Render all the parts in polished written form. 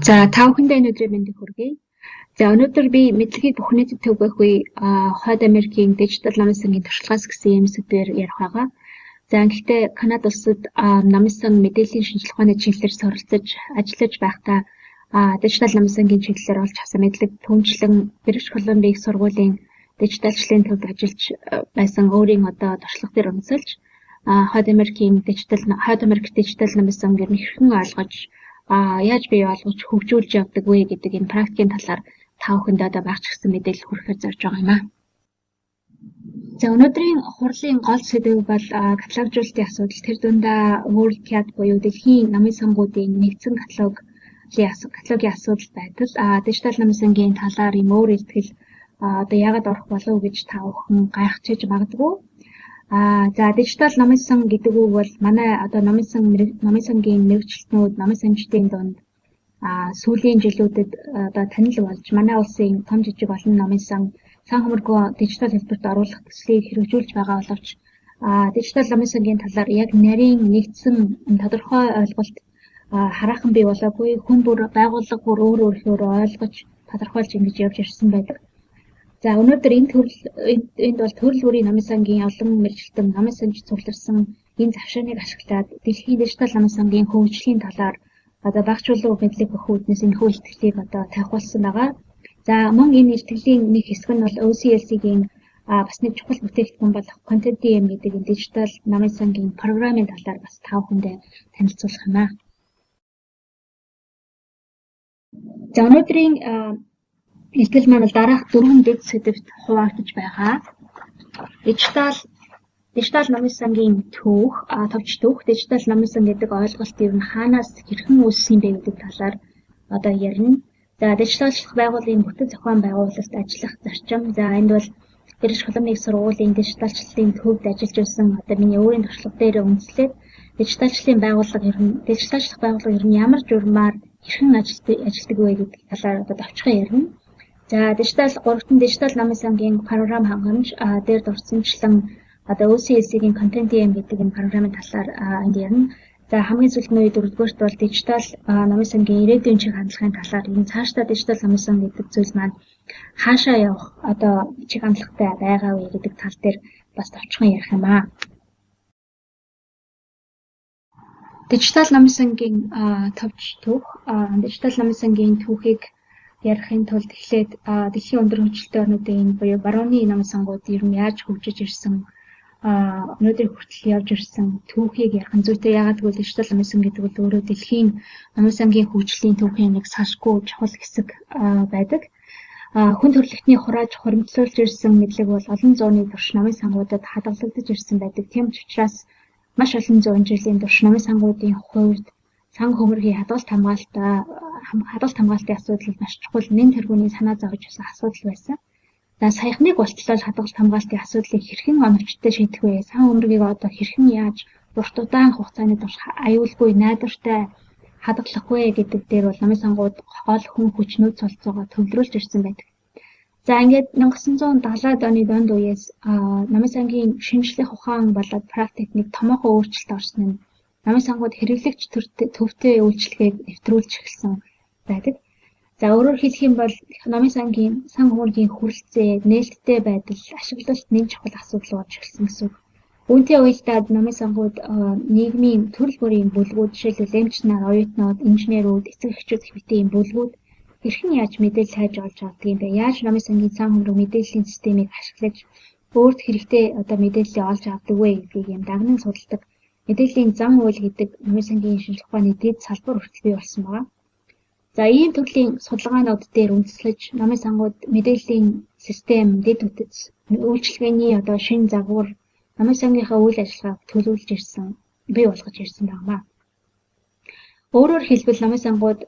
За та бүхэндээ өнөөдрийн мэндийг хүргэе. За өнөөдөр би мэдлэгийг бүх нийтэд төвөх үе Хойд Америкийн дижитал намын сангийн туршлагаас гэсэн юм сэдвээр ярих байгаа. За гэхдээ Канада улсад намын сан мэдээллийн шинжилгээ ухааны чиглэлээр суралцаж ажиллаж байхдаа дижитал намын сангийн чиглэлээр олж авсан мэдлэг түнчлэн Бритиш Колумбийн их сургуулийн дижиталчлалын төвд ажиллаж байсан өөрийн туршлага дээр үндэслэж Хойд Америк дижитал намын сан гэр хэрхэн ойлгож яаж бий болгож хөгжүүлж явдаг вэ гэдэг энэ практикийн талаар та бүхэндээ багч гэсэн мэдээлэл хүргэхээр зорж байгаа юм аа. За өнөөдрийн хурлын гол сэдэв бол каталогжуулалтын асуудал. Тэр дундаа WorldCat буюу дэлхийн намын сангуудын нэгдсэн каталогийн асуудал байтал дижитал намын сангийн талаар юм өөр ихтгэл яагаад орох болов гэж та бүхэн гайхчихж магадгүй. За дижитал намын сан гэдэг үг бол манай намын сангийн мэргэжилтнүүд, намын санчдын дунд сүүлийн жилүүдэд танил болж манай улсын том жижиг олон намын сан хөмөргөө дижитал хэлбэрт оруулах төслийг хэрэгжүүлж байгаа боловч дижитал намын сангийн талаар яг нарийн нэгдсэн тодорхой ойлголт хараахан бий болоогүй. Хүн бүр байгууллага бүр өөрөөр ойлгож тодорхойлж ингэж явж ирсэн байдаг. За өнөөдөр энд бол төрөл бүрийн намын сангийн олон мэргэжилтэн намын санж цугларсан энэ завшааныг ашиглаад дэлхийн дижитал намын сангийн хөгжлийн талаар багцуулан мэдлэг өгөх үүднээс энэхүү ихтгэлийг тавьхуулсан байгаа. За мөн энэ ихтгэлийн нэг хэсэг нь бол OCLC-ийн бас нэг чухал бүтээгдэхүүн болох Content-DM гэдэг энэ дижитал намын сангийн програмын талаар бас та бүхэндээ танилцуулах юм аа. За өнөөдрийн ихтгэл маань дараах 4 дэд сэдвт хуваагдаж байгаа. Дижитал намын сангийн түүх, товч түүх, дижитал намын сан гэдэг ойлголт ер нь хаанаас хэрхэн үүссэн бэ гэдэг талаар ярина. За дижиталчлах байгууллагын бүтэц зохион байгуулалт ажиллах зарчим. За энд бол Бритиш Колумбийн сургуулийн дижиталчлалын төвд ажиллаж байсан миний өөрийн туршлага дээр үндэслээд дижиталчлах байгууллага ер нь ямар журмаар хэрхэн ажилладаг вэ гэдэг талаар товчхон ярина. За дижитал намын сангийн програм хангамж дээр дурдсанчлан OCLC-ийн Content-DM гэдэг энэ програмын талаар энд ярина. За хамгийн сүүлийн үед 4-р бол дижитал намын сангийн ирээдүйн чиг хандлагын талаар энэ цаашдаа дижитал намын сан гэдэг зүйл маань хаашаа явах чиг хандлагатай байгаа вэ гэдэг тал дээр бас товчхон ярих юм аа. Дижитал намын сангийн товч түүх, дижитал намын сангийн түүхийг ярихын тулд эхлээд дэлхийн өндөр хөгжилтэй орнуудын буюу барууны намын сангууд ер нь яаж хөгжиж ирсэн өнөөдөр хүртэл явж ирсэн түүхийг ярих нь зүйтэй. Яагаад гэвэл дижитал намын сан гэдэг бол өөрөө дэлхийн намын сангийн хөгжлийн түүхийн нэг салшгүй чухал хэсэг байдаг. Хүн төрөлхтний хурааж хуримтлуулж ирсэн мэдлэг бол олон зууны турш намын сангуудад хадгалагдаж ирсэн байдаг. Тийм ч учраас маш олон зуун жилийн турш намын сангуудын хувьд сан хөмөргийн хадгалт хамгаалтын асуудал маш чухал нэн тэргүүний санаа зовж байсан асуудал байсан. За саяхныг болтлол хадгалт хамгаалтын асуудлыг хэрхэн оновчтой шийдэх вэ? Сан хөмөргийг хэрхэн яаж урт удаан хугацааны турш аюулгүй найдвартай хадгалах вэ гэдэг дээр бол намын сангууд гол хүн хүчнүүд цолцоогоо төвлөрүүлж ирсэн байдаг. За ингээд 1970-аад оны дунд үеэс намын сангийн шинжлэх ухаан болоод практикийг томоохон өөрчлөлт орсон нь намын сангууд хэрэглэгч төвтэй үйлчлэгийг нэвтрүүлж эхэлсэн байдаг. За өөрөөр хэлэх юм бол намын сангийн сан хөмөргийн хүрэлцээ, нээлттэй байдал, ашиглалт нэн чухал асуудал болж эхэлсэн гэсэн үг. Үүнтэй уялдаад намын сангууд нийгмийн төрөл бүрийн бүлгүүд, жишээлбэл эмч нар, оюутнууд, инженерүүд, эцэг эхчүүд гэх мэт ийм бүлгүүд хэрхэн яаж мэдээлэл хайж олж авдаг юм бэ? Яаж намын сангийн сан хөмрөг мэдээллийн системийг ашиглаж өөрт хэрэгтэй мэдээллийг олж авдаг вэ гэдгийг юм дагнан судалдаг. Мэдээллийн зан үйл гэдэг намын сангийн шинжлэх ухааны дэд салбар хүртэл бий болсон байна. За ийм төрлийн судалгаанууд дээр үндэслэж намын сангууд мэдээллийн систем, дэд үтц, үйлчилгээний шинэ загвар намын сангийнхаа үйл ажиллагааг төлөвлөж ирсэн, бий болгож ирсэн байна. Өөрөөр хэлбэл намын сангууд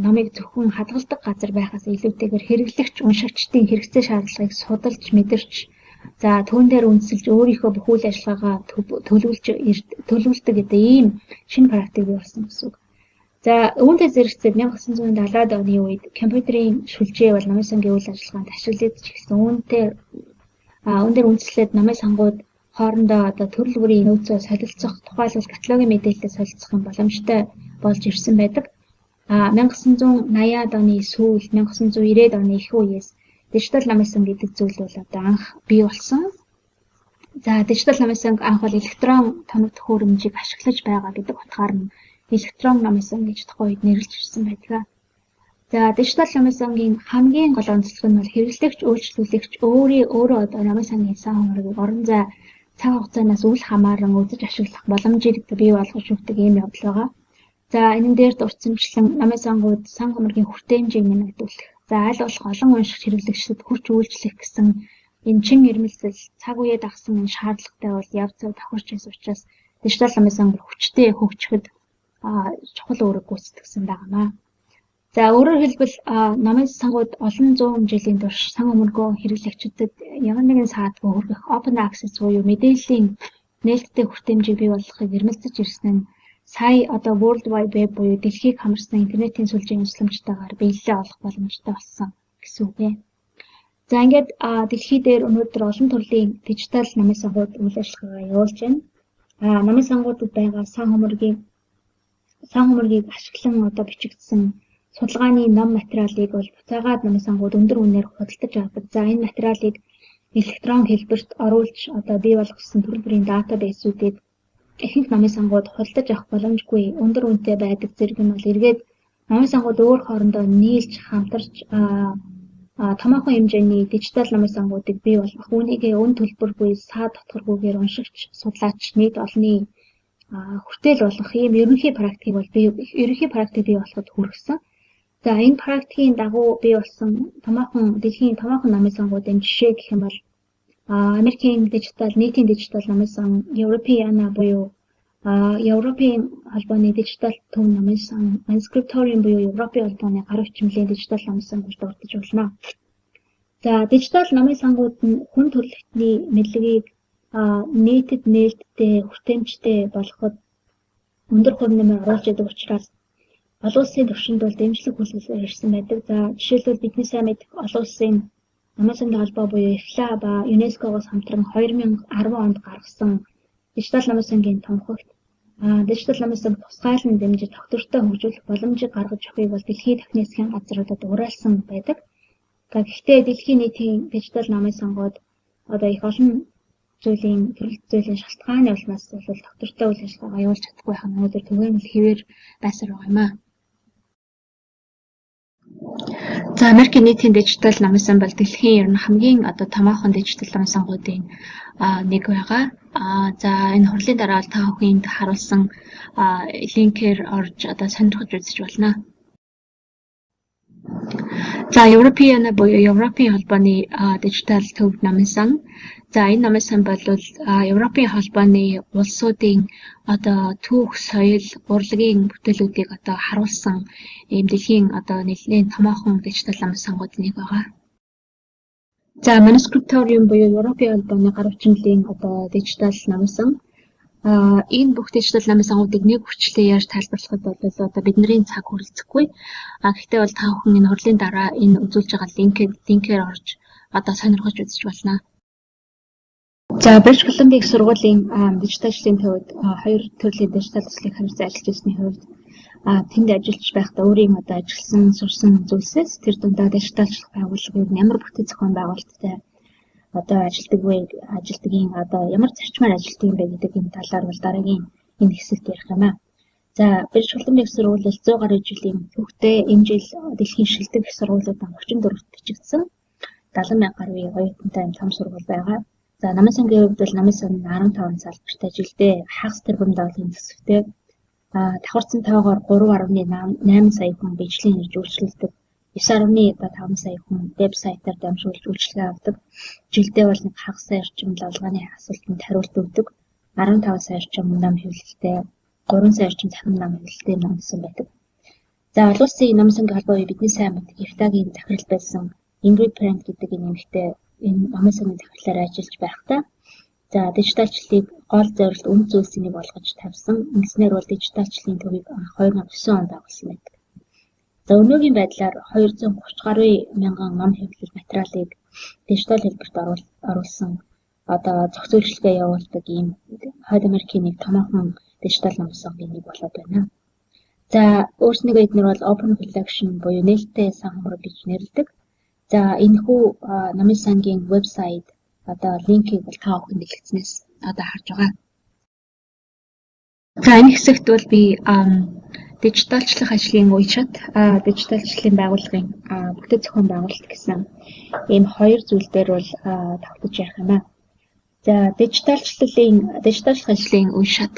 намыг зөвхөн хадгалдаг газар байхаас илүүтэйгээр хэрэглэгч, уншигчдын хэрэгцээ шаардлагыг судалж, мэдэрч за түүн дээр үндэслэж өөрийнхөө бүх үйл ажиллагаагаа төлөвлөдөг гэдэг ийм шинэ практик бий болсон гэсэн үг. За үүнтэй зэрэгцээд 1970-аад оны үед компьютерийн шүлжээ бол намын сангийн үйл ажиллагаанд ашиглагдаж эхэлсэн. Үүн дээр үндэслээд намын сангууд хоорондоо төрөл бүрийн нөөцөө солилцох, тухайлбал каталогийн мэдээлэлээ солилцох боломжтой болж ирсэн байдаг. 1980-аад оны сүүл 1990-аад оны их үеэс дижитал намын сан гэдэг зүйл бол одоо анх бий болсон. За дижитал намын сан анх бол электрон тоног төхөөрөмжийг ашиглаж байгаа гэдэг утгаар нь электрон намын сан гэж тухайн үед нэрлэгдсэн байдаг. За дижитал намын сангийн хамгийн гол онцлог нь бол хэрэглэгч үйлчлүүлэгч өөрөө одоо намын сангийн сан хуургийг орон зай цаг хугацаанаас үл хамааран үзэж ашиглах боломжийг бий болгож өгдөг ийм явдал байгаа. За энэ дээр дурдсанчлан намын сангууд сан хуургийн хүртээмжийг нэмэгдүүлэх. За аль болох олон уншигч хэрэглэгчдэд хүрч үйлчлэх гэсэн энэ чин ирмэлзэл цаг үеэ дагсан энэ шаардлагатай бол яв цав давхарч байсан учраас дижитал намын сан хүчтэй хөгжихэд чухал үүрэг гүйцэтгэсэн байнамаа. За өөрөөр хэлбэл намын сангууд олон зуун жилийн турш сан өмнөгөө хэрэглэгчдэд ямар нэгэн саатгүй хүргэх open access буюу мэдээллийн нээлттэй хүртээмжийг бий болгохыг эрмэлзэж ирсэн нь сая одоо World Wide Web буюу дэлхийг хамарсан интернетийн сүлжээний тусламжтайгаар биелэлээ олох боломжтой болсон гэсэн үг ээ. За ингээд дэлхий дээр өнөөдөр олон төрлийн дижитал намын сангууд үйл ажиллагаагаа явуулж байна. Намын сангуудад байгаа сан хуургийг ашиглан одоо бичигдсэн судалгааны ном материалыг бол буцаагаад намын сангууд өндөр үнээр худалдаж авдаг. За энэ материалыг электрон хэлбэрт оруулж одоо бий болгосон төрөл бүрийн датабейсүүдийг ихэнх намын сангууд худалдаж авах боломжгүй өндөр үнэтэй байдаг зэрэг нь бол эргээд намын сангууд өөр хоорондоо нийлж хамтарч томоохон хэмжээний дижитал намын сангуудыг бий болгох үүнийг өн төлбөргүй саад дотгоргүйгээр уншигч судлаач нийт олонний хүртэл болох ийм ерөнхий практик бий болоход хүргэсэн. За энэ практикийн дагуу бий болсон дэлхийн томоохон намын сангуудын жишээ гэх юм бол Америкийн нийтийн дижитал намын сан, Европеана буюу Европын холбооны дижитал төв намын сан, Unscriptorium буюу Европын холбооны гар хүчмлийн дижитал намын сан гэж дурдж болно. За дижитал намын сангууд нь хүн төрөлхтний мэдлэгийг нийтэд нээлттэй хүртээмжтэй болгоход өндөр хувь нэмэр оруулж яадаг учраас олон улсын төвшөнд бол дэмжлэг хүлээлгээр ирсэн байдаг. За жишээлбэл бидний сайн мэдэх олон улсын намын сангийн холбоо буюу FLA ба ЮНЕСКО-гоос хамтран 2010 онд гаргасан дижитал намын сангийн томхогт дижитал намын санг тусгайлан дэмжиж тогтвортой хөгжүүлэх боломжийг гаргаж өгөхийг бол дэлхийн дахны засгийн газруудад уриалсан байдаг. Гэхдээ дэлхийн нийтийн дижитал намын сангууд одоо их олон төрөл зүйлийн шалтгааны улмаас бол тогтвортой үйл ажиллагаагаа явуулж чадахгүй байх нь өнөөдөр түгээмэл хэвээр байсаар байгаа юм аа. За Америкийн нийтийн дижитал намын сан бол дэлхийн ер нь хамгийн одоо томоохон дижитал намын сангуудын нэг байгаа. За энэ хурлын дараа та бүхэнд харуулсан линкээр орж одоо сонирхож үзэж болно. За Европеана буюу Европын холбооны дижитал төв намын сан. За энэ намын сан бол Европын холбооны улсуудын одоо түүх, соёл, урлагийн бүтээлүүдийг одоо харуулсан ийм дэлхийн одоо нэлээд томоохон дижитал намын сангуудын нэг байгаа. За Unscriptorium буюу Европын холбооны гар хүчмлийн одоо дижитал намын сан. Энэ бүх дижитал намын сангуудыг нэг хүчлээ яаж тайлбарлахад бол одоо бидний цаг хүрэлцэхгүй. Гэхдээ бол та бүхэн энэ хурлын дараа энэ үзүүлж байгаа линкээр орж одоо сонирхож үзэж болно. За British Columbia сургуулийн дижиталчлалын төвд хоёр төрлийн дижитал төслийг хамт ажиллаж ирсний хувьд тэнд ажиллаж байхдаа өөрийн одоо ажилласан сурсан зүйлсээс тэр дундаа дижиталчлах байгууллагыг ямар бүтэц зохион байгуулалттай одоо ажилтгийн одоо ямар зарчмаар ажилтдаг юм бэ гэдэг энэ талаар бол дараагийн энэ хэсэгт ярих юм аа. За British Columbia сургууль 100 гаруй жилийн түүхтэй энэ жил дэлхийн шилдэг их сургуулиудаа 34-т бичигдсэн 70,000 гаруй оюутантай том сургууль байгаа. За намын сангийн хувьд бол намын сан 15 салбартай жилдээ хагас тэрбум долларын төсөвтэй давхарсан тоогоор 3.8 сая хүн бичлэн ирж үйлчлүүлдэг. 9.5 сая хүн вебсайтаар дамжуулж үйлчлэгээ авдаг. Жилдээ бол нэг хагас сая орчим лавлгааны асуултанд хариулт өгдөг. 15 сая орчим ном хэвлэлтэй, 3 сая орчим захин ном хэвлэлтэй номсон байдаг. За олон улсын намын сангийн холбоо бидний сайн мэддэг FLA-гийн захирал байсан Ingrid Parent гэдэг эмэгтэй энэ намын сангийн захирлаар ажиллаж байхдаа за дижиталчлалыг гол зорилт үнд зүйлсийн нэг болгож тавьсан. Ингэснээр бол дижиталчлалын төвийг 2009 онд агуулсан байдаг. За өнөөгийн байдлаар 230 гаруй мянган ном хэвлэл материалыг дижитал хэлбэрт оруулсан одоо зохицуулалтаа явуулдаг ийм Хойд Америкийн нэг томоохон дижитал намын сангийн нэг болоод байна. За өөрснийгөө эдгээр бол open collection буюу нээлттэй санхүүр гэж нэрлэдэг. За энэхүү намын сангийн вебсайт одоо линкийг бол та бүхэнд дэлгэцнээс одоо харж байгаа. За энэ хэсэгт бол би дижиталчлах ажлын үе шат дижиталчлалын байгууллагын бүтэц зохион байгуулалт гэсэн ийм хоёр зүйл дээр бол тогтож ярих юм аа. За дижиталчлах ажлын үе шат.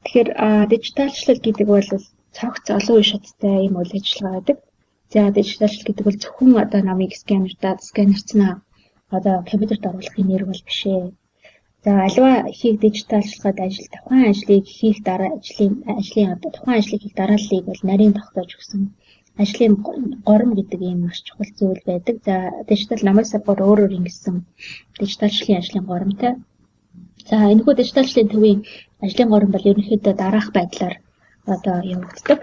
Тэгэхээр дижиталчлал гэдэг бол цогц олон үе шаттай ийм үйл ажиллагаа байдаг. За дижиталчлал гэдэг бол зөвхөн одоо намыг сканерцнаа одоо компьютерт оруулахын нэр бол биш ээ. За аливаа ихийг дижиталчлахад тухайн ажлыг хийх тухайн ажлыг хийх дарааллыг бол нарийн тогтоож өгсөн ажлын горим гэдэг ийм маш чухал зүйл байдаг. За дижитал намаас өөрөөр ингэсэн дижиталчлалын ажлын горимтай. За энэхүү дижиталчлалын төвийн ажлын горим бол ерөнхийдөө дараах байдлаар одоо явагддаг.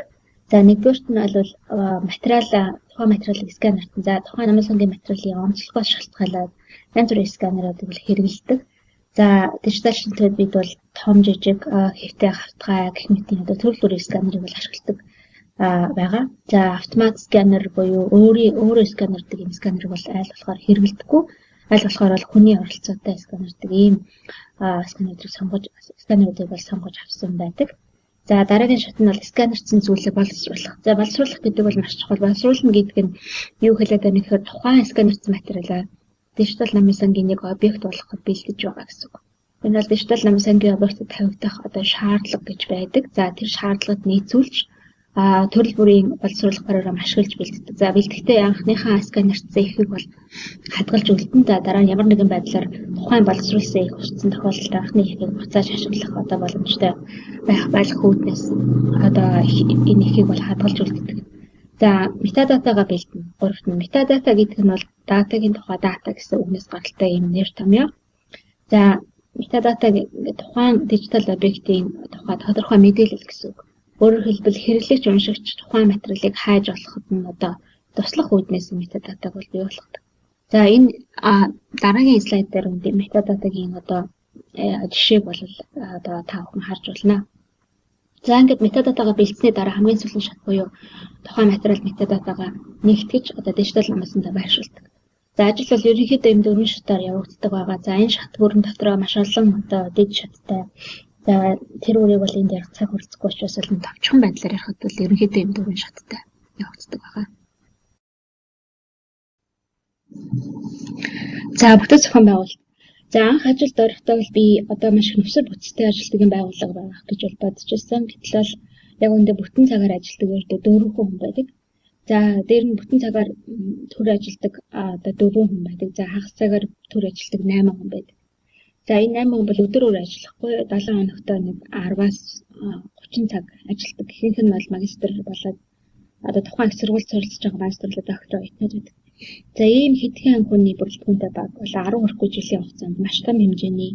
За нэгдүгээрт нь бол тухайн материалыг сканерт за тухайн намын сангийн материалын онцлогоос шалтгаалаад янз бүрийн сканеруудыг хэрэглэдэг. За дижиталчлалд бид бол том жижиг хэвтэй хавтгай гэх мэт одоо төрөл бүрийн сканерыг бол ашигладаг байгаа. За автомат сканер буюу өөрөө сканердэг юм сканерыг бол аль болохоор хэрэглэдэггүй. Аль болохоор бол хүний оролцоотой сканердэг ийм сканеруудыг бол сонгож авсан байдаг. За дараагийн шат нь бол сканерцэн зүйлийг боловсруулах. За боловсруулах гэдэг бол маш чухал. Боловсруулна гэдэг нь юу хэлээд байна гэхээр тухайн сканерцэн материалаа дижитал намын сангийн нэг объект болгоход бэлдэж байгаа гэсэн үг. Энэ бол дижитал намын сангийн объектод тавигдах одоо шаардлага гэж байдаг. За тэр шаардлагад нийцүүлж төрөл бүрийн боловсруулах програм ашиглаж бэлддэг. За бэлтгэхдээ анхныхаа сканерцэн ихийг бол хадгалж үлдэн. За дараа нь ямар нэгэн байдлаар тухайн боловсруулсан их хүссэн тохиолдолд анхны ихийг буцааж ашиглах одоо боломжтой байх үүднээс одоо энэ ихийг бол хадгалж үлддэг. За метадатагаа бэлдэнэ. Гуравт нь метадата гэдэг нь бол датагийн тухай дата гэсэн үгнээс гаралтай юм нэр томьёо. За метадата гэдэг тухайн дижитал объектын тухай тодорхой мэдээлэл гэсэн үг. Өөрөөр хэлбэл хэрэглэгч уншигч тухайн материалыг хайж олоход нь одоо туслах үүднээс метадатаг бол бий болгодог. За энэ дараагийн слайд дээр үндэ метадатагийн одоо жишээг бол одоо та бүхэн харж байна. За ингээд метадатагаа бэлдсэний дараа хамгийн сүүлийн шат буюу тухайн материал метадатагаа нэгтгэж одоо дижитал намсандаа байршуулдаг. За ажил бол ерөнхийдөө энэ дөрвөн шатаар явагддаг байгаа. За энэ шат бүрэн дотроо маш олон одоо дэд шаттай. За тэр үрийг бол энд ярих цаг хүрцэхгүй учраас л товчхон байдлаар ярихад бол ерөнхийдөө энэ дөрвөн шаттай явагддаг байгаа. За бүтэц зохион байгуулалт. За анх ажилд орохдоо би одоо маш их нөхцөл бүтцтэй ажилтдаг юм байгууллага байх гэж бол бодож байсан. Гэтэл бол яг үүндээ бүтэн цагаар ажилтдаг ердөө 4 хүн байдаг. За дээр нь бүтэн цагаар төр ажилтдаг одоо 4 хүн байдаг. За хагас цагаар төр ажилтдаг 8 хүн байдаг. За энэ 8 хүн бол өдөр ажиллахгүй 7 хоногтой нэг 10-аас 30 цаг ажилтдаг. Ихэнх нь бол магистр болоод одоо тухайн их сургууль суралцж байгаа магистрлоо доктороо итнэж байдаг. За ийм хэдхэн хүний бүрэлдэхүүнтэй баг бол 10 хүрэхгүй жилийн хугацаанд маш том хэмжээний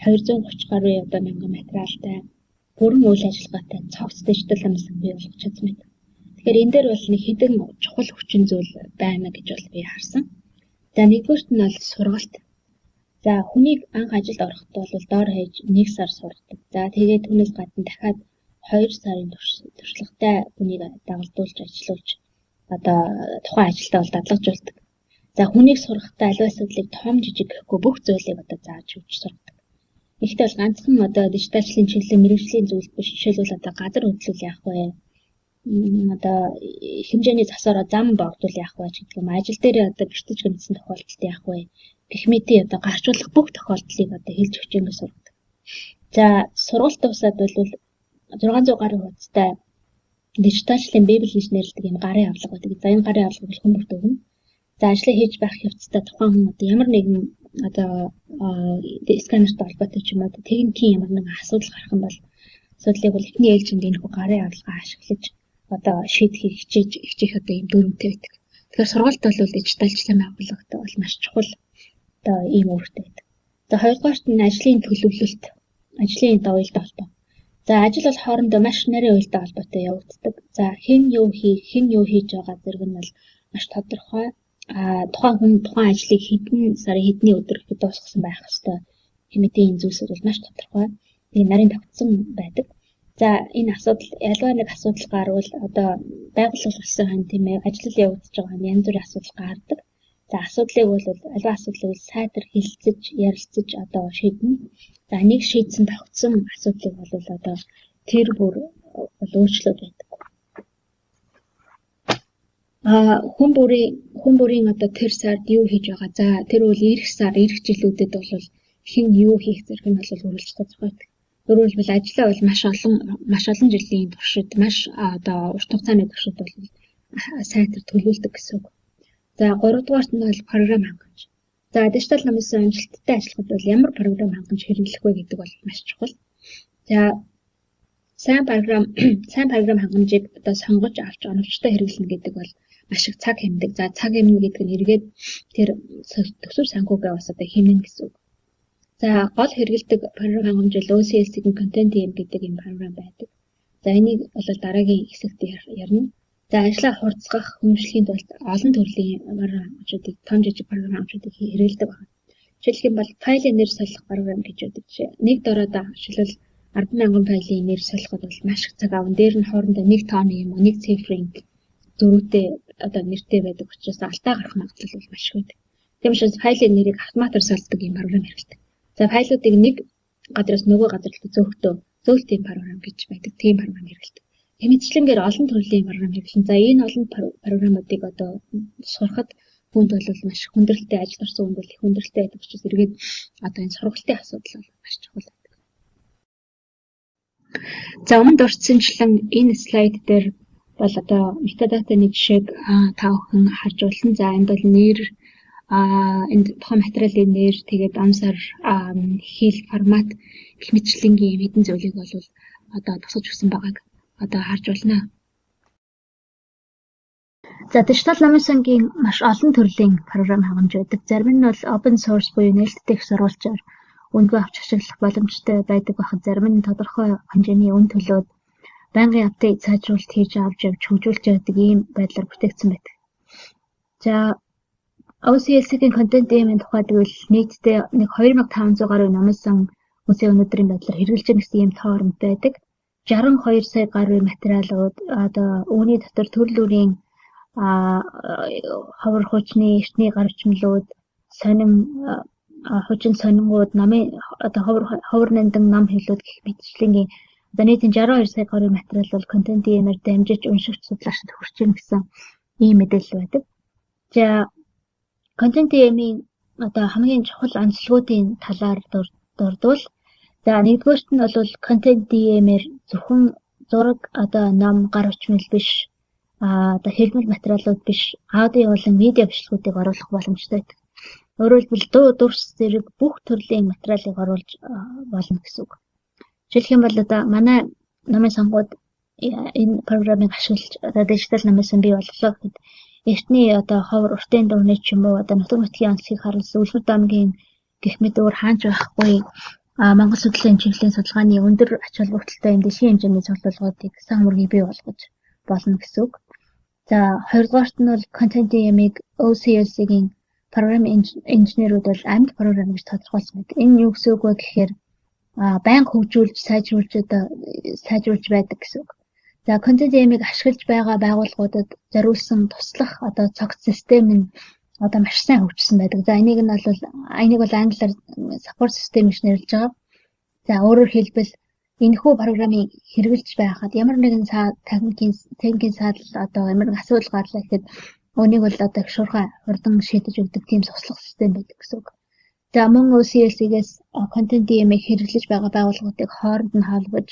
230 гаруй одоо мянган материалтай бүрэн үйл ажиллагаатай цогц дижитал намсан бий болгож чадсан байна. Тэгэхээр энэ дээр бол нэг хэдэн чухал хүчин зүйл байна гэж бол би харсан. За нэгдүгээрт нь бол сургалт. За хүнийг анх ажилд орохдоо бол доор хаяж 1 сар сургадаг. За тэгээд түүнээс гадна дахиад 2 сарын туршлагатай хүнийг дагалдуулж ажиллуулж одоо тухайн ажилдаа бол дадлагжуулдаг. За хүнийг сургахдаа аливаа асуудлыг том жижиг гэхгүй бүх зүйлийг одоо зааж өгч сургадаг. Ихтэй бол ганцхан одоо дижиталчлалын чиглэлийн мэргэжлийн зүйл биш. Жишээлбэл одоо газар хөдлөл яах вэ? Одоо хэмжээний засаараа зам богдвол яах вэ гэдэг юм. Ажил дээр одоо бэртэж гэмтсэн тохиолдолд яах вэ? Гэх мэтийн одоо гарчуулах бүх тохиолдлыг одоо хэлж өгч ингэ сургадаг. За сургалт тусаад бол 600 гаруй хуудастай дижиталчлалын библ гэж нэрлэдэг юм гарын авлага байдаг. За энэ гарын авлагыг бол хүмүүст өгнө. За ажлыг хийж байх явцдаа тухайн хүн одоо ямар нэгэн одоо сканерт холбоотой ч юм уу техникийн ямар нэгэн асуудал гарах юм бол асуудлыг бол эхний ээлжинд энэ хүү гарын авлагаа ашиглаж одоо шийдэхийг хичээж одоо юм дүрмтэй байдаг. Тэгэхээр сургалт бол дижиталчлалын байгууллагатай бол маш чухал одоо ийм үүрэгтэй байдаг. За хоёрдугаарт нь ажлын төлөвлөлт, ажлын одоо уялдаа холбоо. За ажил бол хоорондоо маш нарийн уялдаа холбоотой явагддаг. За хэн юу хийж байгаа зэрэг нь бол маш тодорхой. Тухайн хүн тухайн ажлыг хэдэн сарын хэдний өдөр ихэд дуусгасан байх ёстой хэмээн энэ зүйлсүүд бол маш тодорхой. Тэгээ нарийн тогтсон байдаг. За энэ асуудал ялгай нэг асуудал гарвал одоо байгууллага болсон хан тийм ээ ажил явагдаж байгаа нь янз бүрийн асуудал гардаг. За асуудлыг бол аливаа асуудлыг сайтар хэлэлцэж, ярилцаж одоо шийднэ. За нэг шийдсэн тогтсон асуудлыг бол одоо тэр бүр өөрчлөлт байдаг. Хүн бүрийн одоо тэр сард юу хийж байгаа. За тэр үл ирэх жилүүдэд бол хэн юу хийх зэрэг нь бол үргэлж тодорхойдог. Өөрөөр хэлбэл ажлаа бол маш олон жилийн туршид маш одоо урт хугацааны туршид бол сайтар төлөвлөдөг гэсэн үг. За 3 дугаарт нь бол програм хангамж. За дижитал намын амжилттай ажиллахад бол ямар програм хангамж хэрэглэх вэ гэдэг бол маш чухал. За сайн програм хангамжийг одоо сонгож авч оновчтой хэрэглэнэ гэдэг бол маш их цаг хэмндэг. За цаг хэмнэ гэдэг нь эргээд тэр төсөв санхүүгээ бас одоо хэмнэн гэсэн үг. За гол хэрэглэдэг програм хангамж OCS-ийн контент team гэдэг юм програм байдаг. За энийг бол дараагийн хэсэгт ярина. За ажлаа хурцгах, хүмүүжлэхийн тулд олон төрлийн програм хангамжуудыг том жижиг програм хангамжуудыг хэрэглэдэг байна. Жишээлх юм бол файлын нэр солих програм гэж байдаг. Нэг дороо жишээлбэл 10,000 файлын нэр солиход бол маш их цаг авна. Дээр нь хоорондоо нэг тооны юм уу, нэг цифрын зөрүүтэй одоо нэртэй байдаг учраас алдаа гарах магадлал бол маш их байдаг. Тийм учраас файлын нэрийг автоматар солидог юм програм хэрэглэдэг. За файлуудыг нэг гадраас нөгөө газар зөөлтийн програм гэж байдаг. Тийм програм хэрэглэдэг. Хэмжлэнгээр олон төрлийн програм хэрэглэн. За энэ олон програмуудыг одоо сурахад хүнд бол маш хүндрэлтэй ажил орсон хүнд бол их хүндрэлтэй байдаг учраас эргээд одоо энэ сургалтын асуудал бол маш чухал байдаг. За өмнө дурдсанчлан энэ слайд дээр бол одоо метадатаны жишээг та бүхэн харж болно. За энд бол нэр энд тухайн материалын нэр тэгээд амсар хэл формат гэх мэтлэнгийн хэдэн зүйлийг бол одоо тусгаж өгсөн байгааг одоо харж байна. За дижитал намын сангийн маш олон төрлийн програм хангамж байдаг. Зарим нь бол open source буюу нээлттэй их сурвалжаар үндгүй авч ашиглах боломжтой байдаг байхад зарим нь тодорхой хэмжээний үн төлөөд байнгын апдейт сайжруулалт хийж авч хөгжүүлж байдаг ийм байдлаар бүтээгдсэн байдаг. За OCS-ийн контент team-ийн тухай тэгвэл нийтдээ 2500 гаруй намын сан үсээ өнөөдрийн байдлаар хэрэгжилж байгаа гэсэн ийм тоо оромт байдаг. 62 сая гаруй материалууд одоо үүний дотор төрөл бүрийн ховор хуучны эртний гар хүчмлүүд, хуучин сонингууд, намын одоо ховор нандин нам хэлүүд гэх мэтчлэнгийн одоо нийт 62 сая гаруй материал бол контент team-ээр дамжиж уншигч судлаачид хүрч ийн гэсэн ийм мэдээлэл байдаг. За контент team-ийн одоо хамгийн чухал онцлогуудын талаар дурдвал за нэгдүгээрт нь бол контент team-ээр зөвхөн зураг одоо ном гар хүчмэл биш одоо хэлбэр материалууд биш аудио болон видео бичлэгүүдийг оруулах боломжтой байдаг. Өөрөөр хэлбэл дуу дурс зэрэг бүх төрлийн материалыг оруулж болно гэсэн үг. Жишээлх юм бол одоо манай намын сонгууд энэ програмыг ашиглаж одоо дижитал намын сан бий боллоо гэхэд эртний одоо ховор уртын дурны ч юм уу одоо нутаг нутгийн онцлогийг харуулсан үлгэр дамгийн гэх мэт өөр хаанч байхгүй Монгол судлалын чиглэлийн судалгааны өндөр ач холбогдолтой юм дэшийн хэмжээний цуглуулгуудыг сан мөргийг бий болгож болно гэсэн үг. За хоёрдугаарт нь бол контент team-ийг OCS-ийн програм инженерүүд бол амьд програм гэж тодорхойлсон байдаг. Энэ юу гэсэн үг вэ гэхээр байнга хөгжүүлж сайжруулж байдаг гэсэн үг. За контент team-ийг ашиглаж байгаа байгууллагуудад зориулсан туслах одоо цогц систем нь одоо маш сайн хөгжсөн байдаг. За энийг бол англиар support system гэж нэрлэж байгаа. За өөрөөр хэлбэл энэхүү програмыг хэрэгжилж байхад ямар нэгэн техникийн саадал одоо ямар нэгэн асуудал гарлаа гэхэд өнийг бол одоо шуурхай хурдан шийдэж өгдөг тийм туслах систем байдаг гэсэн үг. За мөн OCS-ээс контент team-ийг хэрэглэж байгаа байгууллагуудыг хооронд нь холбож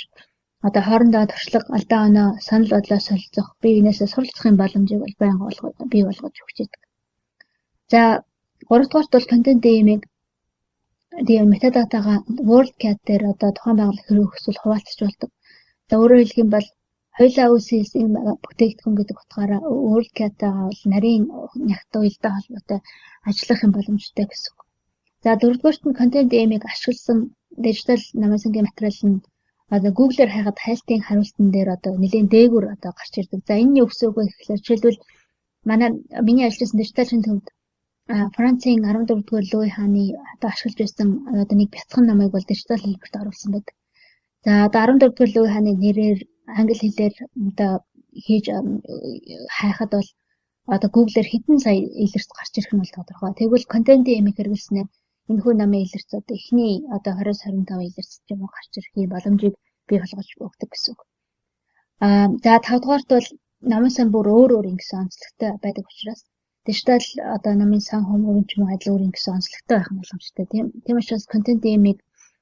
одоо хоорондоо туршлага, алдаа оноо, санал бодлоо солилцох, бие биенээсээ суралцахын боломжийг бол байнга бий болгож өгч байдаг. За 3 дугаарт бол контент team-ийг метадатагаа WorldCat дээр одоо тухайн байгууллага хэрэг хүсвэл хуваалцаж болдог. За өөрөөр хэлэх юм бол хоёулаа OCS-ийн бүтээгдэхүүн гэдэг утгаараа WorldCat-аагаа бол нарийн нягт уялдаа холбоотой ажиллах юм боломжтой гэсэн үг. За 4 дугаарт нь контент team-ийг ашигласан дижитал намын сангийн материал нь одоо Google-оор хайгаад хайлтын хариултан дээр одоо нэлийн дээгүүр одоо гарч ирдэг. За энэ юу гэсэн үг вэ гэхээр жишээлбэл миний ажилласан дижитал шин төвд Францын 14-р Луи хааны одоо ашиглаж байсан одоо нэг бяцхан намыг бол дижитал хэлбэрт оруулсан байдаг. За одоо 14-р Луи хааны нэрээр англи хэлээр одоо хийж хайхад бол одоо Google-ээр хэдэн сая илэрч гарч ирэх нь бол тодорхой. Тэгвэл контентын эмийг хэрэглэснээр энэхүү намын илэрч одоо эхний одоо 20-25 илэрч ч юм уу гарч ирэх боломжийг бий болгож өгдөг гэсэн үг. За 5 дугаарт бол намын сан бүр өөр ингэсэн онцлогтой байдаг учраас дижитал одоо намын сан хүмүүн ч юм уу адил өөр ингэсэн онцлогтой байх нь боломжтой. Тийм учраас контентын эмийг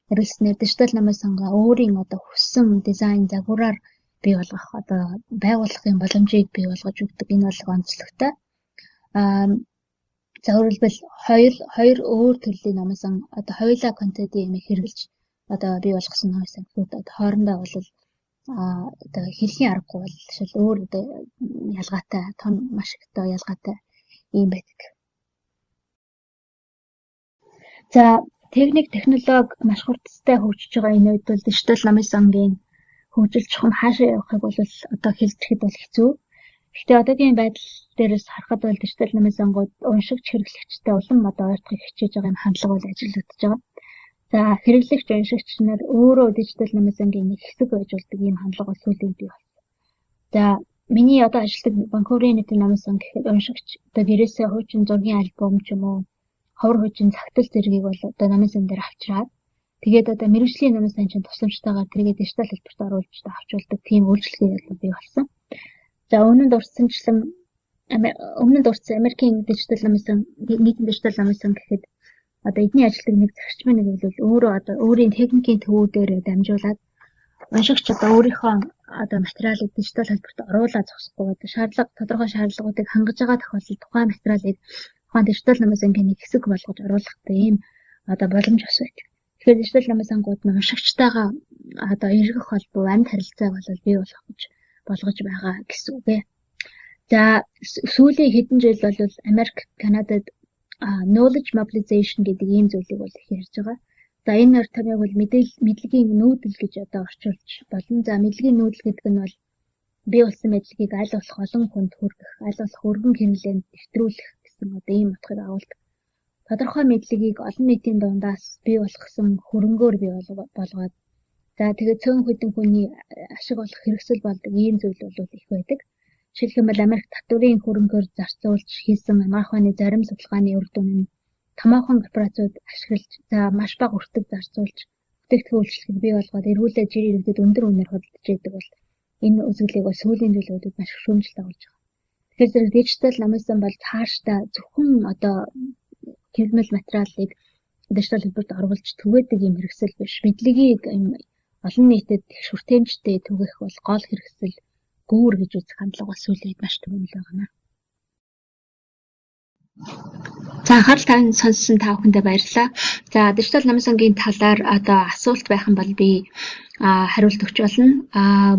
хэрэглэснээр дижитал намын сангаа өөрийн одоо хүссэн дизайн загвараар бий болгох одоо байгууллагын боломжийг бий болгож өгдөг. Энэ бол онцлогтой. За өөрөлдвөл хоёр өөр төрлийн намын сан одоо хоёулаа контентын эмийг хэрэглэж одоо бий болгосон намын сангууд одоо хоорондоо бол одоо хэлхийн аргагүй бол жишээл өөр одоо ялгаатай том маш их одоо ялгаатай юм байдаг. За техник технологи маш хурдтай хөгжиж байгаа энэ үед бол дижитал намын сангийн хөгжил чухам хаашаа явахыг бол одоо хэлцэхэд бол хэцүү. Гэхдээ одоогийн байдал дээрээс харахад бол дижитал намын сангууд уншигч хэрэглэгчтэй улам одоо ойртохыг хичээж байгаа юм хандлага бол ажиллагдаж байгаа. За хэрэглэгч уншигч нар өөрөө дижитал намын сангийн нэг хэсэг байж болдог ийм хандлага бол сүүлийн бий болсон. За миний одоо ажилладаг Ванкуверийн нийтийн намын сан гэхэд уншигч одоо гэрээсээ хуучин зургийн альбом ч юм уу ховор хуучин загтал зэргийг бол одоо намын сан дээр авчираад тэгээд одоо мэргэжлийн намын сан чинь тусламжтайгаар тэргээ дижитал хэлбэрт оруулж авчулдаг тийм үйлчлэгээ бий болсон. За өмнө нь дурдсанчлан Америкийн дижитал намын сан нийтийн дижитал намын сан гэхэд одоо эдний ажилтг нэг зарчмын нэг бол өөрөө одоо өөрийн техникийн төвүүдээр дамжуулаад уншигч одоо өөрийнхөө одоо материалыг дижитал хэлбэрт оруулаад зогсохгүй одоо тодорхой шаардлагуудыг хангаж байгаа тохиолдолд тухайн материалыг тухайн дижитал намын сангийн нэг хэсэг болгож оруулахтай ийм одоо боломж ос байдаг. Тэгэхээр дижитал намын сангууд нь уншигчтайгаа одоо эргэх холбоо амьд харилцааг бол бий болгож байгаа гэсэн үг ээ. За сүүлийн хэдэн жил бол Америк, Канадад knowledge mobilization гэдэг ийм зүйлийг бол их ярьж байгаа. За энэ нэр томьёог бол мэдлэгийн нүүдэл гэж одоо орчуулж болно. За мэдлэгийн нүүдэл гэдэг нь бол бий болсон мэдлэгийг аль болох олон хүнд хүргэх, аль болох өргөн хэрэглээнд нэвтрүүлэх гэсэн одоо ийм утгыг агуулдаг. Тодорхой мэдлэгийг олон нийтийн дундаас бий болгосон хөрөнгөөр бий болгоод за тэгээд цөөн хэдэн хүний ашиг олох хэрэгсэл болдог ийм зүйл бол их байдаг. Жишээлбэл Америк татврын хөрөнгөөр зарцуулж хийсэн амархааны зарим судалгааны үр дүн нь томоохон корпорациуд ашиглаж за маш бага өртөг зарцуулж бүтээгдэхүүн үйлчлэгийг бий болгоод эргүүлээд жир иргэдэд өндөр үнээр худалдаж байдаг бол энэ үзэгдлийг бол сүүлийн жилүүдэд маш шүүмжлэлт агуулж байгаа. Тэгэхээр зэрэг дижитал намын сан бол цаашдаа зөвхөн одоо хэмнэл материалыг дижитал хэлбэрт оруулж түгээдэг юм хэрэгсэл биш. Мэдлэгийг олон нийтэд их шүртэмжтэй түгэх бол гол хэрэгсэл гүүр гэж үзэх хандлага бас сүүлийн үед маш түгээмэл байгаа наа. За анхаарал тань сонссон та бүхэндээ баярлалаа. За дижитал намын сангийн талаар одоо асуулт байх юм бол би хариулт өгч болно.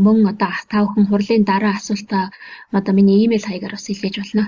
Мөн одоо та бүхэн хурлын дараа асуултаа одоо миний имэйл хаягаар бас илгээж болно.